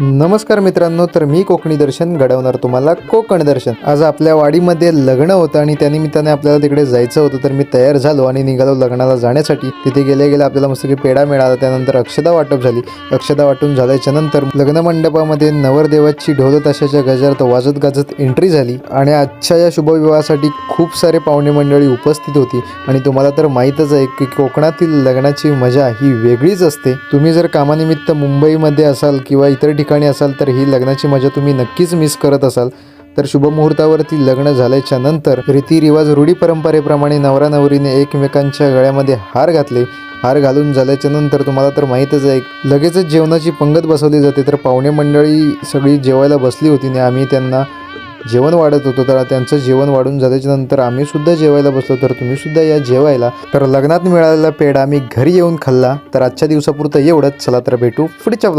नमस्कार मित्रांनो, तर मी कोकणी दर्शन घडवणार तुम्हाला कोकण दर्शन। आज आपल्या वाडीमध्ये लग्न होतं आणि त्यानिमित्ताने आपल्याला तिकडे जायचं होतं, तर मी तयार झालो आणि निघालो लग्नाला जाण्यासाठी। तिथे गेले आपल्याला मस्त की पेढा मिळाला, त्यानंतर अक्षदा वाटप झाली। अक्षदा वाटून झाल्याच्या नंतर लग्न मंडपामध्ये नवरदेवाची ढोल ताशाच्या गजरात वाजत गाजत एंट्री झाली आणि आजच्या या शुभविवाहासाठी खूप सारे पाहुणे मंडळी उपस्थित होती। आणि तुम्हाला तर माहीतच आहे की कोकणातील लग्नाची मजा ही वेगळीच असते। तुम्ही जर कामानिमित्त मुंबईमध्ये असाल किंवा इतर ठिकाणी असाल तर ही लग्नाची मजा तुम्ही नक्कीच मिस करत असाल। तर शुभमुहूर्तावरती लग्न झाल्याच्या नंतर रीतिरिवाज रूढी परंपरेप्रमाणे नवरा नवरीने एकमेकांच्या गळ्यामध्ये हार घातले। हार घालून झाल्याच्या नंतर तुम्हाला तर माहीतच आहे लगेचच जेवणाची पंगत बसवली जाते। तर पाहुणे मंडळी सगळी जेवायला बसली होती आणि आम्ही त्यांना जेवण वाढत होतो। तर त्यांचं जेवण वाढून झाल्याच्या नंतर आम्ही सुद्धा जेवायला बसलो। तर तुम्ही सुद्धा या जेवायला। तर लग्नात मिळालेला पेढा आम्ही घरी येऊन खाल्ला। तर आजच्या दिवसापुरतं एवढंच। चला तर भेटू पुढच्या